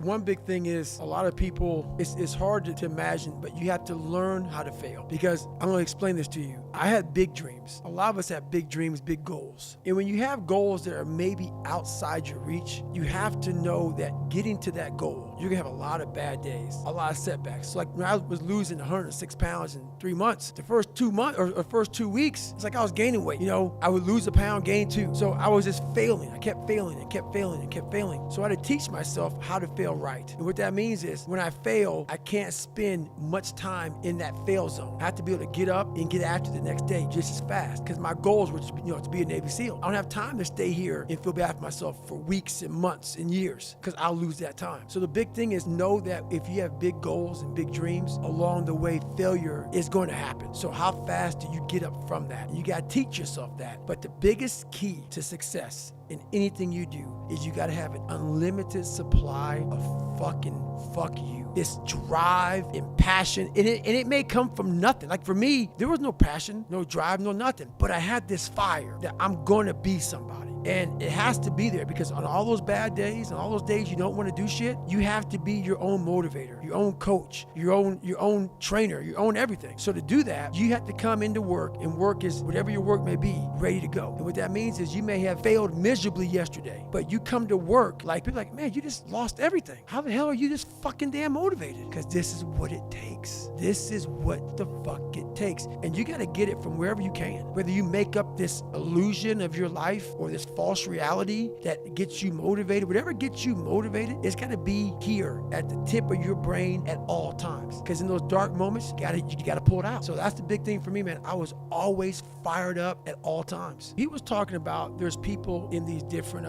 One big thing is a lot of people, it's hard to imagine, but you have to learn how to fail. Because I'm going to explain this to you. I had big dreams. A lot of us have big dreams, big goals. And when you have goals that are maybe outside your reach, you have to know that getting to that goal, you're going to have a lot of bad days, a lot of setbacks. So like when I was losing 106 pounds in 3 months, the first 2 months or first 2 weeks, it's like I was gaining weight. You know, I would lose a pound, gain 2. So I was just failing. I kept failing and kept failing and kept failing. So I had to teach myself how to fail right. And what that means is when I fail, I can't spend much time in that fail zone. I have to be able to get up and get after the next day just as fast, because my goals were to be a Navy SEAL. I don't have time to stay here and feel bad for myself for weeks and months and years, because I'll lose that time. So the big thing is know that if you have big goals and big dreams, along the way, failure is going to happen. So how fast do you get up from that? You got to teach yourself that. But the biggest key to success in anything you do is you got to have an unlimited supply of fucking fuck you. This drive and passion, and it may come from nothing. Like for me, there was no passion, no drive, no nothing. But I had this fire that I'm going to be somebody. And it has to be there, because on all those bad days and all those days you don't want to do shit, you have to be your own motivator, your own coach, your own trainer, your own everything. So to do that, you have to come into work, and work is whatever your work may be, ready to go. And what that means is you may have failed miserably yesterday, but you come to work like people like, man, you just lost everything. How the hell are you this fucking damn motivated? Because this is what it takes. This is what the fuck it takes. And you got to get it from wherever you can. Whether you make up this illusion of your life or this false reality that gets you motivated, whatever gets you motivated, it's got to be here at the tip of your brain at all times. Because in those dark moments, you gotta pull it out. So that's the big thing for me, man. I was always fired up at all times. He was talking about there's people in these different,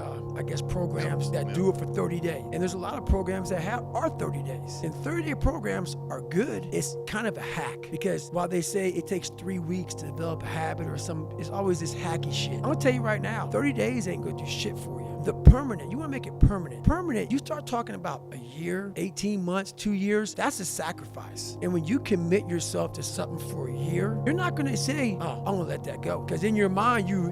programs that do it for 30 days. And there's a lot of programs that are 30 days. And 30-day programs are good. It's kind of a hack, because while they say it takes 3 weeks to develop a habit or it's always this hacky shit. I'm gonna tell you right now, 30 days ain't gonna do shit for you. The permanent, you wanna make it permanent. Permanent, you start talking about a year, 18 months, 2 years, that's a sacrifice. And when you commit yourself to something for a year, you're not gonna say, oh, I'm gonna let that go. Because in your mind, you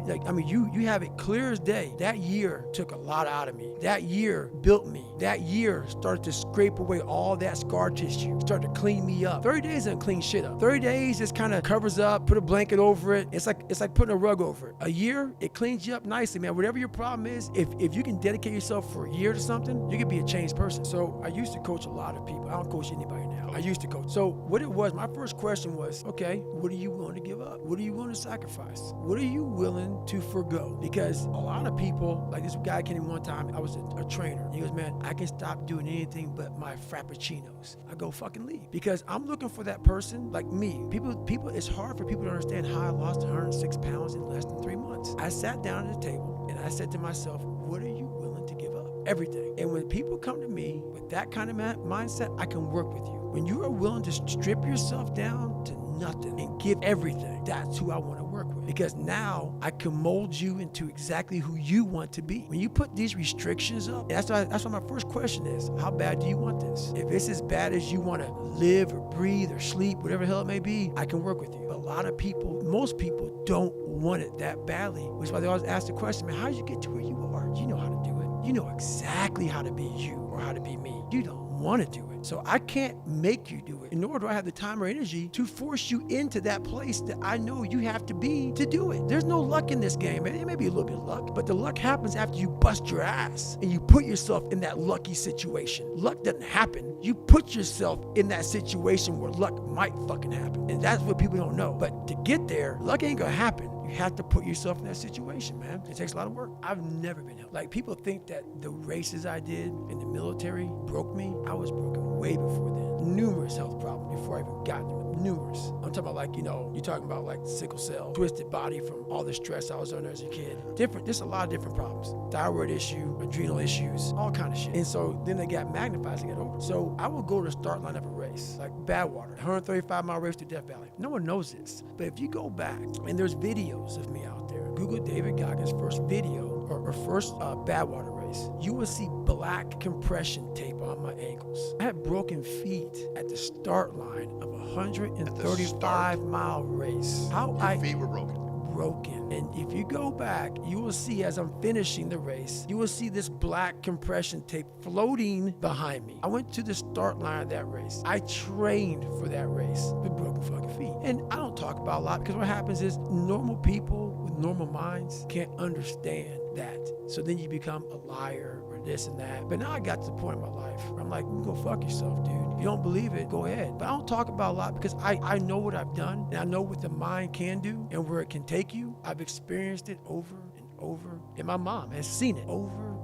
have it clear as day. That year took a lot out of me. That year built me. That year started to scrape away all that scar tissue, started to clean me up. 30 days doesn't clean shit up. 30 days just kind of covers up, put a blanket over it. It's like putting a rug over it. A year, it cleans you up nicely, man. Whatever your problem is, if you can dedicate yourself for a year to something, you can be a changed person. So I used to coach a lot of people. I don't coach anybody now. I used to coach. So what it was, my first question was, okay, what are you willing to give up? What are you willing to sacrifice? What are you willing to forgo? Because a lot of people, like this guy came in one time, I was a trainer. He goes, man, I can stop doing anything but my frappuccinos. I go, fucking leave. Because I'm looking for that person like me. People, it's hard for people to understand how I lost 106 pounds in less than 3 months. I sat down at the table and I said to myself, what are you willing to give up? Everything. And when people come to me with that kind of mindset, I can work with you. When you are willing to strip yourself down to nothing and give everything, that's who I want to work with. Because now I can mold you into exactly who you want to be. When you put these restrictions up, that's why my first question is, how bad do you want this? If it's as bad as you want to live or breathe or sleep, whatever the hell it may be, I can work with you. But a lot of people, most people don't want it that badly, which is why they always ask the question, man, how did you get to where you are? You know how to do it. You know exactly how to be you or how to be me. You don't want to do it. So I can't make you do it, nor do I have the time or energy to force you into that place that I know you have to be to do it. There's no luck in this game. It may be a little bit of luck, but the luck happens after you bust your ass and you put yourself in that lucky situation. Luck doesn't happen. You put yourself in that situation where luck might fucking happen. And that's what people don't know. But to get there, luck ain't gonna happen. You have to put yourself in that situation, man. It takes a lot of work. I've never been helped. Like, people think that the races I did in the military broke me. I was broken way before then. Numerous health problems before I even got them. Numerous. I'm talking about, like, you're talking about like sickle cell, twisted body from all the stress I was under as a kid. There's a lot of different problems. Thyroid issue, adrenal issues, all kind of shit. And so then they got magnified as I got older. So I would go to the start line of a race, like Badwater, 135-mile race to Death Valley. No one knows this, but if you go back, and there's videos of me out there, Google David Goggins' first video, or first Badwater race, you will see black compression tape on my ankles. I had broken feet at the start line of a 135-mile race. Your feet were broken. broken. And if you go back, you will see as I'm finishing the race, you will see this black compression tape floating behind me. I went to the start line of that race. I trained for that race with broken fucking feet. And I don't talk about a lot because what happens is normal people with normal minds can't understand that. So then you become a liar or this and that. But now I got to the point in my life where I'm like, you go fuck yourself, dude. If you don't believe it, go ahead. But I don't talk about a lot because I know what I've done and I know what the mind can do and where it can take you. I've experienced it over and over. And my mom has seen it over and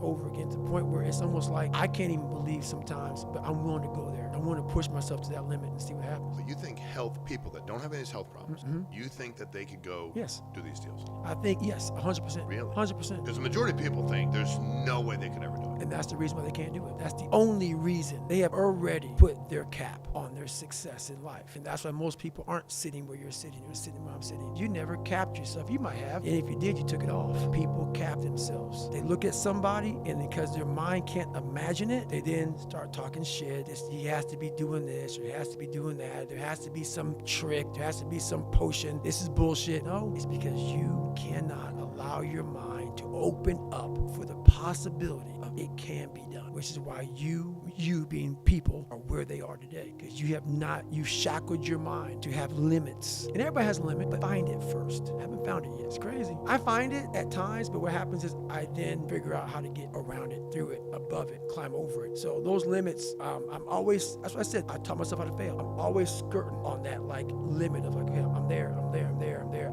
over again to the point where it's almost like I can't even believe sometimes, but I'm willing to go there. I want to push myself to that limit and see what happens. So you think health people that don't have any health problems, you think that they could go do these deals? I think, yes, 100%. Really? 100%. Because the majority of people think there's no way they could ever do it. And that's the reason why they can't do it. That's the only reason. They have already put their cap on their success in life. And that's why most people aren't sitting where you're sitting. You're sitting where I'm sitting. You never capped yourself. You might have. And if you did, you took it off. People cap themselves. They look at somebody, and because their mind can't imagine it, they then start talking shit. He has to be doing this, or he has to be doing that. There has to be some trick. There has to be some potion. This is bullshit. No, it's because you cannot allow your mind to open up for the possibility of it can be done, which is why you being people are where they are today, because you shackled your mind to have limits. And everybody has a limit, but find it first. I haven't found it yet. It's crazy. I find it at times, but what happens is I then figure out how to get around it, through it, above it, climb over it. So those limits, I'm always, that's what I said, I taught myself how to fail. I'm always skirting on that like limit of like, okay, I'm there.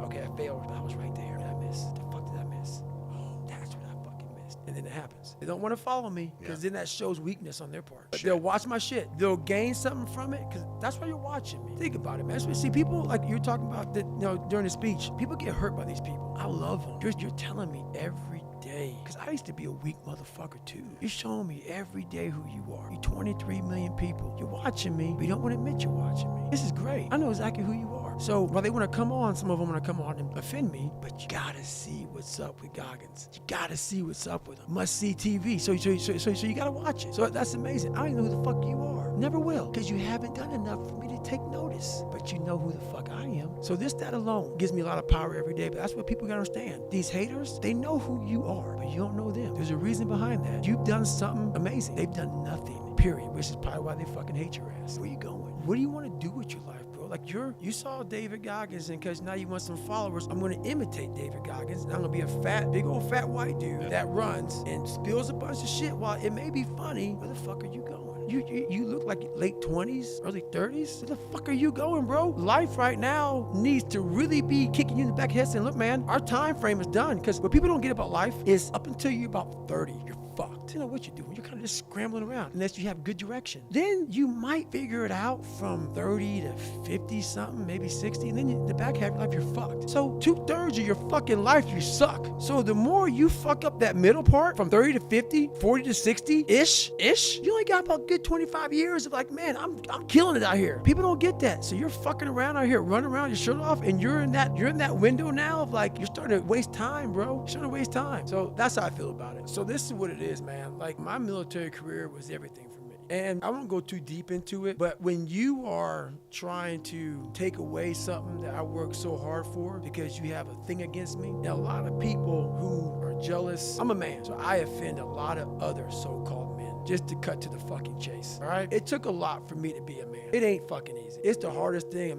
Okay, I failed, but I was right there. Did I miss? The fuck did I miss? Oh, that's what I fucking missed. And then it happens. They don't want to follow me because then that shows weakness on their part. But they'll watch my shit. They'll gain something from it because that's why you're watching me. Think about it, man. So, see, people like you're talking about that, during the speech, people get hurt by these people. I love them. You're telling me every day, because I used to be a weak motherfucker too. You're showing me every day who you are. You 23 million people. You're watching me, but you don't want to admit you're watching me. This is great. I know exactly who you are. So while they want to come on, some of them want to come on and offend me, but you gotta see what's up with Goggins. You gotta see what's up with him. Must see TV. So you gotta watch it. So that's amazing. I don't even know who the fuck you are. Never will, because you haven't done enough for me to take notice. But you know who the fuck I am. So that alone gives me a lot of power every day. But that's what people gotta understand. These haters, they know who you are, but you don't know them. There's a reason behind that. You've done something amazing. They've done nothing, period, which is probably why they fucking hate your ass. Where you going? What do you want to do with your life, bro? Like you saw David Goggins, and because now you want some followers, I'm going to imitate David Goggins, and I'm going to be a big old fat white dude that runs and spills a bunch of shit. While it may be funny, where the fuck are you going? You look like late 20s, early 30s. Where the fuck are you going, bro? Life right now needs to really be kicking you in the back of the head saying, look, man, our time frame is done. Because what people don't get about life is up until you're about 30, you're fucked. You know what you're doing. You're kind of just scrambling around unless you have good direction. Then you might figure it out from 30 to 50 something, maybe 60. And then the back half of your life, you're fucked. So 2/3 of your fucking life, you suck. So the more you fuck up that middle part from 30 to 50, 40 to 60-ish, you only got about good 25 years of like, man, I'm killing it out here. People don't get that. So you're fucking around out here, running around your shirt off, and you're in that window now of like, you're starting to waste time, bro. You're starting to waste time. So that's how I feel about it. So this is what it is, man. Like, my military career was everything for me. And I won't go too deep into it, but when you are trying to take away something that I worked so hard for because you have a thing against me, and a lot of people who are jealous, I'm a man, so I offend a lot of other so-called men. Just to cut to the fucking chase, all right? It took a lot for me to be a man. It ain't fucking easy. It's the hardest thing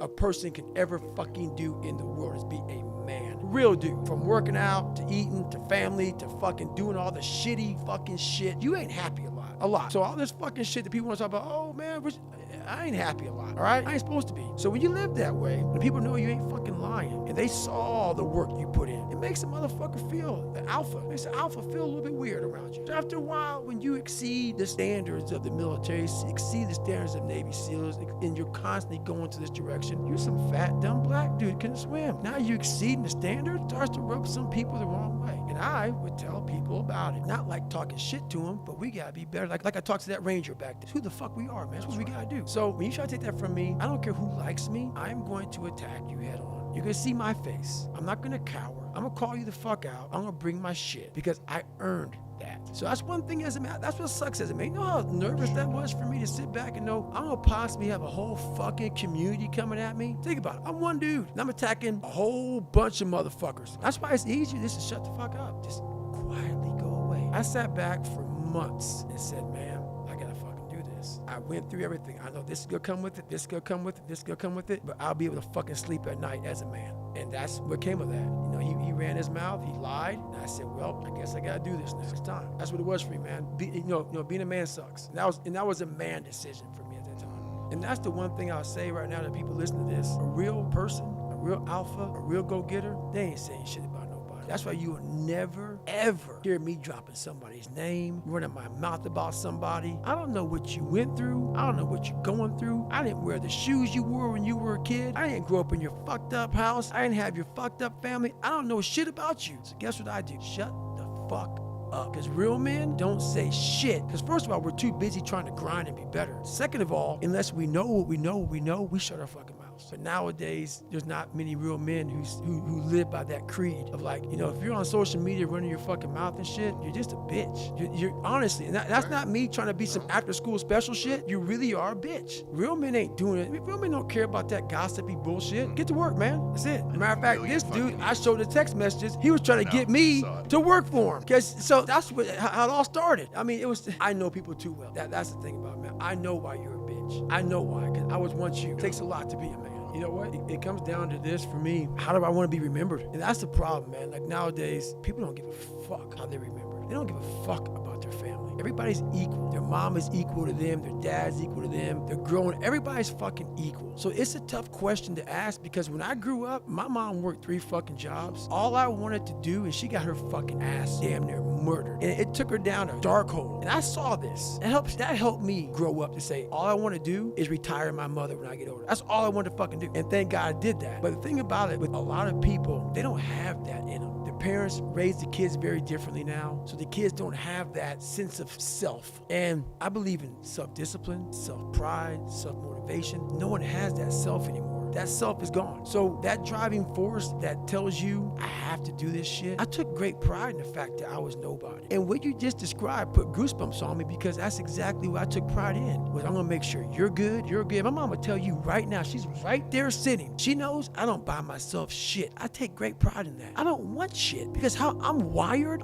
a person can ever fucking do in the world is be a man. Real dude. From working out, to eating, to family, to fucking doing all the shitty fucking shit. You ain't happy a lot. So all this fucking shit that people want to talk about, oh man, I ain't happy a lot, all right? I ain't supposed to be. So when you live that way, and people know you ain't fucking lying, and they saw the work you put in, it makes a motherfucker feel, the alpha, makes the alpha feel a little bit weird around you. So after a while, when you exceed the standards of the military, exceed the standards of Navy SEALs, and you're constantly going to this direction, you're some fat, dumb black dude couldn't swim. Now you exceeding the standard, starts to rub some people the wrong way. And I would tell people about it. Not like talking shit to them, but we gotta be better. Like I talked to that Ranger back then. Who the fuck we are, man. That's what we gotta do. So when you try to take that from me, I don't care who likes me, I'm going to attack you head on. You're gonna see my face. I'm not gonna cower. I'm gonna call you the fuck out. I'm gonna bring my shit because I earned that. So that's one thing as a man. That's what sucks as a man. You know how nervous that was for me to sit back and know I'm gonna possibly have a whole fucking community coming at me? Think about it. I'm one dude and I'm attacking a whole bunch of motherfuckers. That's why it's easier just to shut the fuck up. Just quietly go away. I sat back for months and said, man, I gotta fucking do this. I went through everything. I know this is gonna come with it, this is gonna come with it, this is gonna come with it, but I'll be able to fucking sleep at night as a man. And that's what came of that. You know, he ran his mouth, he lied, and I said, well, I guess I gotta do this next time. That's what it was for me, man. You know, being a man sucks. And that was a man decision for me at that time. And that's the one thing I'll say right now to people listening to this. A real person, a real alpha, a real go-getter, they ain't saying shit about nobody. That's why you will never, ever hear me dropping somebody's name, running my mouth about somebody. I don't know what you went through. I don't know what you're going through. I didn't wear the shoes you wore when you were a kid. I didn't grow up in your fucked up house. I didn't have your fucked up family. I don't know shit about you. So guess what I do? Shut the fuck up. Because real men don't say shit. Because first of all, we're too busy trying to grind and be better. Second of all, unless we know what we know, we shut our fucking mouths. But nowadays, there's not many real men who live by that creed of like, you know, if you're on social media running your fucking mouth and shit, you're just a bitch. You're honestly, and that's not me trying to be some after school special shit. You really are a bitch. Real men ain't doing it. Real men don't care about that gossipy bullshit. Get to work, man. That's it. Matter of fact, this dude, I showed the text messages. He was trying to get me to work for him. So that's how it all started. I mean, I know people too well. That's the thing about me. I know why you're a bitch. I know why, because I was once you. It takes a lot to be a man. You know what? It comes down to this for me. How do I want to be remembered? And that's the problem, man. Like nowadays, people don't give a fuck how they're remembered. They don't give a fuck about their family. Everybody's equal. Their mom is equal to them. Their dad's equal to them. They're grown. Everybody's fucking equal. So it's a tough question to ask because when I grew up, my mom worked 3 fucking jobs. All I wanted to do is she got her fucking ass damn near murdered. And it took her down a dark hole. And I saw this. That helped me grow up to say, all I want to do is retire my mother when I get older. That's all I wanted to fucking do. And thank God I did that. But the thing about it, with a lot of people, they don't have that in them. Their parents raise the kids very differently now. So the kids don't have that sense of self. And I believe in self-discipline, self-pride, self-motivation. No one has that self anymore. That self is gone. So that driving force that tells you I have to do this shit, I took great pride in the fact that I was nobody. And what you just described put goosebumps on me because that's exactly what I took pride in. Was I'm gonna make sure you're good. My mom would tell you right now, she's right there sitting. She knows I don't buy myself shit. I take great pride in that. I don't want shit because how I'm wired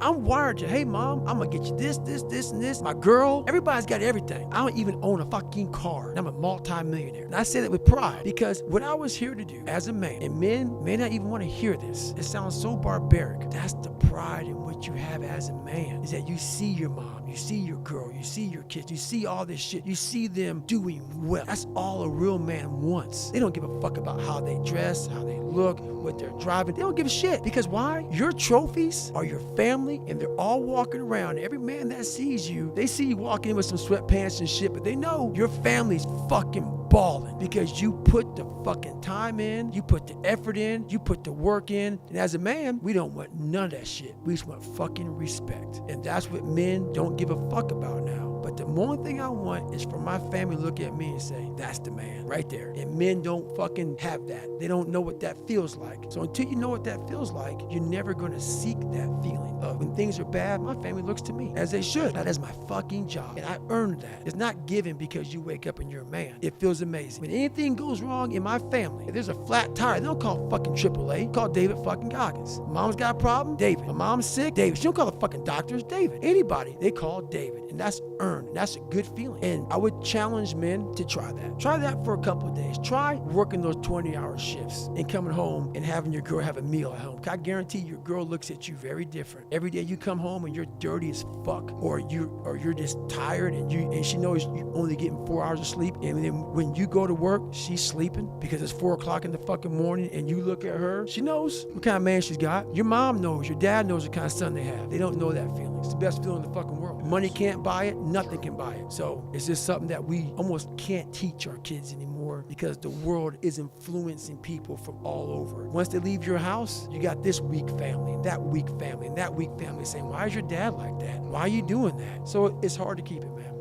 to, hey mom, I'm gonna get you this, and this. My girl, everybody's got everything. I don't even own a fucking car. And I'm a multi-millionaire. And I say that with pride because what I was here to do as a man, and men may not even want to hear this. It sounds so barbaric. That's the pride in what you have as a man, is that you see your mom, you see your girl, you see your kids, you see all this shit, you see them doing well. That's all a real man wants. They don't give a fuck about how they dress, how they look, what they're driving. They don't give a shit. Because why? Your trophies are your family, and they're all walking around. Every man that sees you, they see you walking in with some sweatpants and shit, but they know your family's fucking balling because you put the fucking time in, you put the effort in, you put the work in. And as a man, we don't want none of that shit. We just want fucking respect. And that's what men don't give a fuck about now. But the only thing I want is for my family to look at me and say, that's the man right there. And men don't fucking have that. They don't know what that feels like. So until you know what that feels like, you're never going to seek that feeling of when things are bad, my family looks to me as they should. That is my fucking job. And I earned that. It's not given because you wake up and you're a man. It feels amazing. When anything goes wrong in my family, if there's a flat tire, they don't call fucking AAA. Call David fucking Goggins. Mom's got a problem? David. My mom's sick? David. She don't call the fucking doctors? David. Anybody, they call David. And that's earned. And that's a good feeling. And I would challenge men to try that. Try that for a couple of days. Try working those 20-hour shifts and coming home and having your girl have a meal at home. I guarantee your girl looks at you very different. Every day you come home and you're dirty as fuck, or you're just tired, and she knows you're only getting 4 hours of sleep. And then when you go to work, she's sleeping because it's 4 o'clock in the fucking morning, and you look at her, she knows what kind of man she's got. Your mom knows, your dad knows what kind of son they have. They don't know that feeling. It's the best feeling in the fucking world. Money can't buy it, nothing can buy it. So it's just something that we almost can't teach our kids anymore because the world is influencing people from all over. Once they leave your house, you got this weak family, and that weak family, and that weak family saying, why is your dad like that? Why are you doing that? So it's hard to keep it, man.